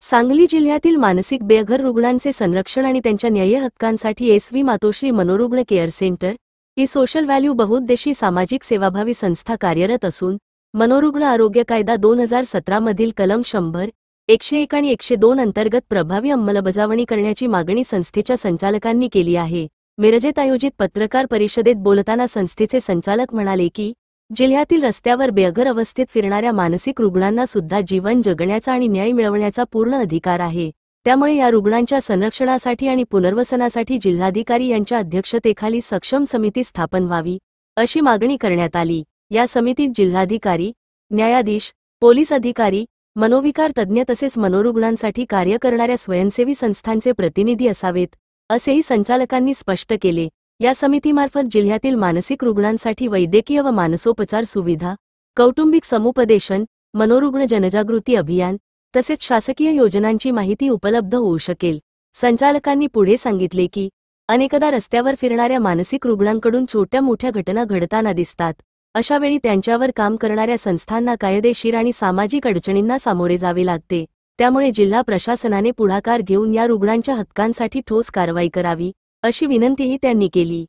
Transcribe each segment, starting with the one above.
सांगली जिल्ह्यातील मानसिक बेघर रुग्णांचे संरक्षण आणि त्यांच्या न्याय्य हक्कांसाठी एस.व्ही. मातोश्री मनोरुग्ण केअर सेंटर ही सोशल व्हॅल्यू बहुउद्देशी सामाजिक सेवाभावी संस्था कार्यरत असून मनोरुग्ण आरोग्य कायदा 2017 मधील कलम 100, 101 आणि 102 अंतर्गत प्रभावी अंमलबजावणी करण्याची मागणी संस्थेच्या संचालकांनी केली आहे। मिरजेत आयोजित पत्रकार परिषदेत बोलताना संस्थेचे संचालक म्हणाले की जिल्ह्यातील रस्त्यावर बेघर अवस्थेत फिरणाऱ्या मानसिक रुग्णांना सुद्धा जीवन जगण्याचा आणि न्याय मिळवण्याचा पूर्ण अधिकार आहे। त्यामुळे या रुग्णांच्या संरक्षणासाठी आणि पुनर्वसनासाठी जिल्हाधिकारी यांच्या अध्यक्षतेखाली सक्षम समिती स्थापन व्हावी अशी मागणी करण्यात आली। या समितीत जिल्हाधिकारी, न्यायाधीश, पोलीस अधिकारी, मनोविकार तज्ज्ञ तसेच मनोरुग्णांसाठी कार्य करणाऱ्या स्वयंसेवी संस्थांचे प्रतिनिधी असावेत असेही संचालकांनी स्पष्ट केले। या समितीमार्फत जिल्ह्यातील मानसिक रुग्णांसाठी वैद्यकीय व मानसोपचार सुविधा, कौटुंबिक समुपदेशन, मनोरुग्ण जनजागृती अभियान तसेच शासकीय योजनांची माहिती उपलब्ध होऊ शकेल। संचालकांनी पुढे सांगितले की अनेकदा रस्त्यावर फिरणाऱ्या मानसिक रुग्णांकडून छोट्या मोठ्या घटना घडताना दिसतात। अशा वेळी त्यांच्यावर काम करणाऱ्या संस्थांना कायदेशीर आणि सामाजिक अडचणींना सामोरे जावे लागते। त्यामुळे जिल्हा प्रशासनाने पुढाकार घेऊन या रुग्णांच्या हक्कांसाठी ठोस कारवाई करावी अशी विनंतीही त्यांनी केली।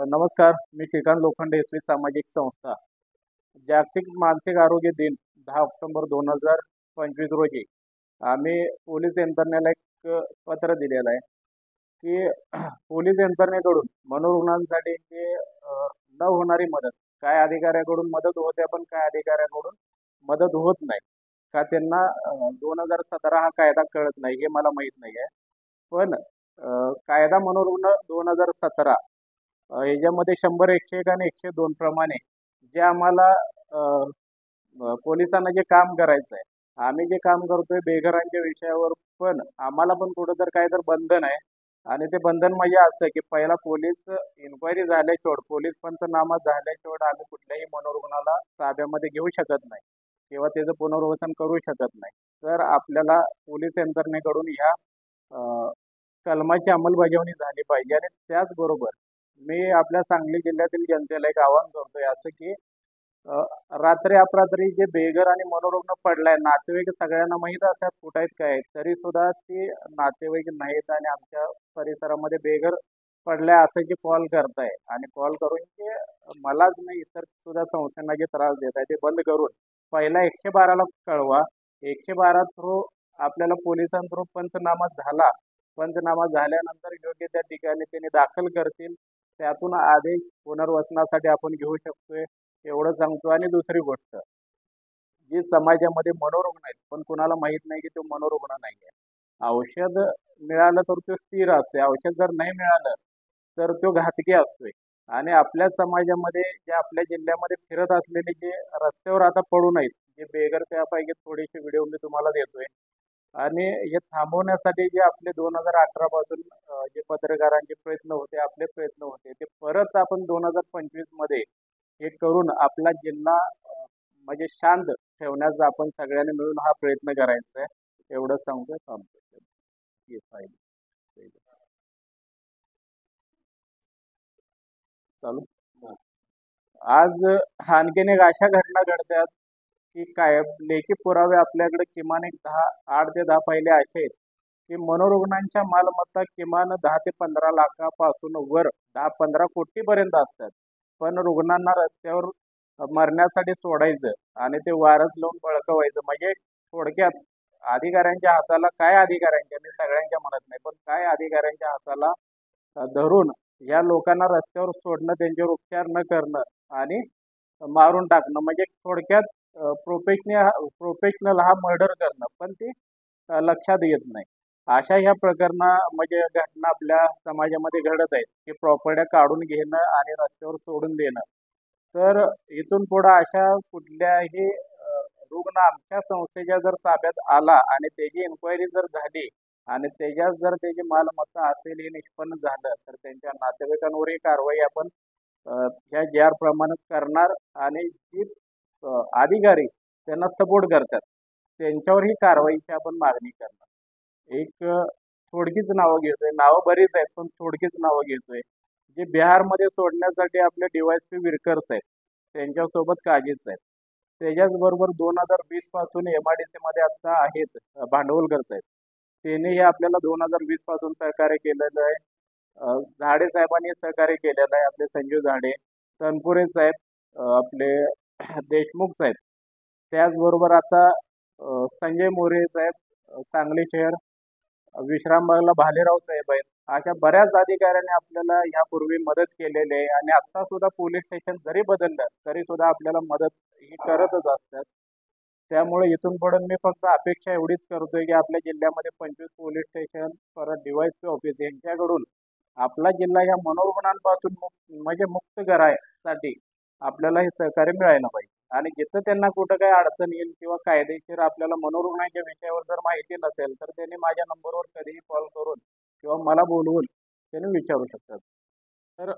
नमस्कार, मी श्रीकांत लोखंडे, एस.व्ही. सामाजिक संस्था। जागतिक मानसिक आरोग्य दिन 10 ऑक्टोबर 2025 रोजी आम्ही पोलीस यंत्रणेला एक पत्र दिलेलं आहे की पोलीस यंत्रणेकडून मनोरुग्णांसाठी न होणारी मदत, काय अधिकाऱ्याकडून मदत होते पण काय अधिकाऱ्याकडून मदत होत नाही का, त्यांना 2017 हा कायदा कळत नाही हे मला माहीत नाही आहे। पण कायदा मनोरुग्ण 2017 ह्याच्यामध्ये 100, 101 आणि 102 प्रमाणे जे आम्हाला पोलिसांना जे काम करायचं आहे, आम्ही जे काम करतोय बेघरांच्या विषयावर, पण आम्हाला पण कुठं तर काय तर बंधन आहे। आणि ते बंधन म्हणजे असं की पहिला पोलीस इन्क्वायरी झाल्याशिवाय, पोलीस पंचनामा झाल्याशिवाय आम्ही कुठल्याही मनोरुग्णाला ताब्यामध्ये घेऊ शकत नाही किंवा त्याचं पुनर्वसन करू शकत नाही। तर आपल्याला पोलीस यंत्रणेकडून ह्या कलमाची अंमलबजावणी झाली पाहिजे। आणि त्याचबरोबर मी आपल्या सांगली जिल्ह्यातील जनतेला एक आवाहन करतोय असं की रात्री अपरात्री जे बेघर आणि मनोरुग्ण पडलाय, नातेवाईक सगळ्यांना माहीत असतात कुठं आहेत काय, तरी सुद्धा ते नातेवाईक नाहीत आणि आमच्या परिसरामध्ये बेघर पडलाय असं जे कॉल करताय आणि कॉल करून ते मलाच नाही इतर सुद्धा संस्थांना जे त्रास देत आहे ते बंद करून पहिला 112ला कळवा। 112 थ्रू आपल्याला पोलिसां थ्रू पंचनामा झाला, पंचनामा झाल्यानंतर योग्य त्या ठिकाणी त्यांनी दाखल करतील, त्यातून आदेश पुनर्वसनासाठी आपण घेऊ शकतोय एवढं सांगतो। आणि दुसरी गोष्ट, जी समाजामध्ये मनोरुग्ण आहेत पण कुणाला माहीत नाही की तो मनोरुग्ण नाही आहे। औषध मिळालं तर तो स्थिर असतोय, औषध जर नाही मिळालं तर तो घातकी असतोय। आणि आपल्या समाजामध्ये जे आपल्या जिल्ह्यामध्ये फिरत असलेले जे रस्त्यावर आता पडून आहेत जे बेघर, त्यापैकी थोडेसे व्हिडिओ मी तुम्हाला देतोय। आणि हे थांबवण्यासाठी जे आपले 2018 पासून जे पत्रकारांचे प्रयत्न होते, आपले प्रयत्न होते, ते परत आपण 2025 मध्ये हे करून आपला जिल्हा म्हणजे शांत ठेवण्याचा आपण सगळ्यांनी मिळून हा प्रयत्न करायचा आहे एवढं सांगतोय। चालू आज आणखीन एक अशा घटना घडतात की काय लेखी पुरावे आपल्याकडे किमान एक 8 ते 10 पहिले असे आहेत की मनोरुग्णांच्या मालमत्ता किमान 10 ते 15 लाखापासून वर 10-15 कोटीपर्यंत असतात। पण रुग्णांना रस्त्यावर मरण्यासाठी सोडायचं आणि ते वारस लावून बळकवायचं, म्हणजे थोडक्यात अधिकाऱ्यांच्या हाताला, काय अधिकाऱ्यांच्या, मी सगळ्यांच्या म्हणत नाही, पण काय अधिकाऱ्यांच्या हाताला धरून या लोकांना रस्त्यावर सोडणं, त्यांच्यावर उपचार न करणं आणि मारून टाकणं, म्हणजे थोडक्यात प्रोफेशनल हा मर्डर करणं, पण ते लक्षात येत नाही। अशा ह्या प्रकरणा म्हणजे घटना आपल्या समाजामध्ये घडत आहेत की प्रॉपर्ट्या काढून घेणं आणि रस्त्यावर सोडून देणं। तर इथून पुढे अशा कुठल्याही रुग्ण आमच्या संस्थेच्या जर ताब्यात आला आणि त्याची इन्क्वायरी जर झाली आणि त्याच्यात जर त्याची मालमत्ता असेल हे निष्पन्न झालं तर त्यांच्या नातेवाईकांवरही कारवाई आपण ह्या JR प्रमाणे करणार। आणि जी अधिकारी त्यांना सपोर्ट करतात त्यांच्यावर ही कारवाईची आपण मागणी करणार। एक थोडकीच नावं घेतोय, नावं बरीच आहेत पण थोडकीच नावं घेतोय। जे बिहारमध्ये सोडण्यासाठी आपले DYSP विरकर्स आहेत त्यांच्यासोबत काजीच आहेत। त्याच्याचबरोबर 2020 पासून MIDC मध्ये आता आहेत भांडवलकर साहेब. त्यांनीही आपल्याला 2020 पासून सहकार्य केलेलं आहे. झाडे साहेबांनी सहकार्य केलेलं आहे, आपले संजीव झाडे, तनपुरे साहेब, आपले देशमुख साहेब. त्याचबरोबर आता संजय मोरे साहेब, सांगली शहर, विश्रामबागला भालेराव साहेब आहेत. अशा बऱ्याच अधिकाऱ्यांनी आपल्याला यापूर्वी मदत केलेली आहे आणि आता सुद्धा पोलीस स्टेशन जरी बदललं तरी सुद्धा आपल्याला मदत ही करतच असतात. त्यामुळे इथून पुढे मी फक्त अपेक्षा एवढीच करतोय की आपल्या जिल्ह्यामध्ये 25 पोलीस स्टेशन, परत DYSP ऑफिस यांच्याकडून आपला जिल्हा या मनोरुग्णांपासून म्हणजे मुक्त करायसाठी आपल्याला हे सहकार्य मिळायला पाहिजे. आणि जिथं त्यांना कुठं काही अडचण येईल किंवा कायदेशीर आपल्याला मनोरुग्णांच्या विषयावर जर माहिती नसेल तर त्यांनी माझ्या नंबरवर कधीही कॉल करून किंवा मला बोलवून त्यांनी विचारू शकतात. तर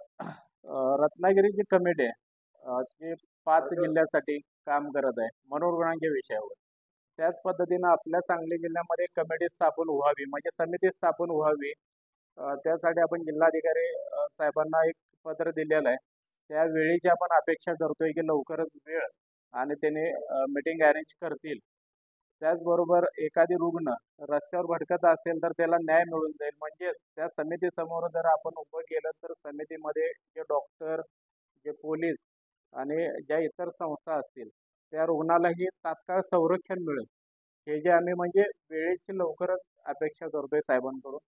रत्नागिरीची कमिटी आहे, जी 5 जिल्ह्यासाठी काम करत आहे मनोरुग्णांच्या विषयावर. त्याच पद्धतीनं आपल्या सांगली जिल्ह्यामध्ये कमिटी स्थापन व्हावी, म्हणजे समिती स्थापन व्हावी. त्यासाठी आपण जिल्हाधिकारी साहेबांना एक पत्र दिलेलं आहे. त्या वेळेची आपण अपेक्षा करतोय की लवकरच वेळ आणि त्याने मीटिंग अरेंज करतील. त्याचबरोबर एखादी रुग्ण रस्त्यावर भटकत असेल तर त्याला न्याय मिळून जाईल. म्हणजेच त्या समितीसमोर जर आपण उभं केलं तर समितीमध्ये जे डॉक्टर, जे पोलीस आणि ज्या इतर संस्था असतील त्या रुग्णालाही तात्काळ संरक्षण मिळेल. हे जे आम्ही म्हणजे वेळेची लवकरच अपेक्षा करतोय साहेबांकडून.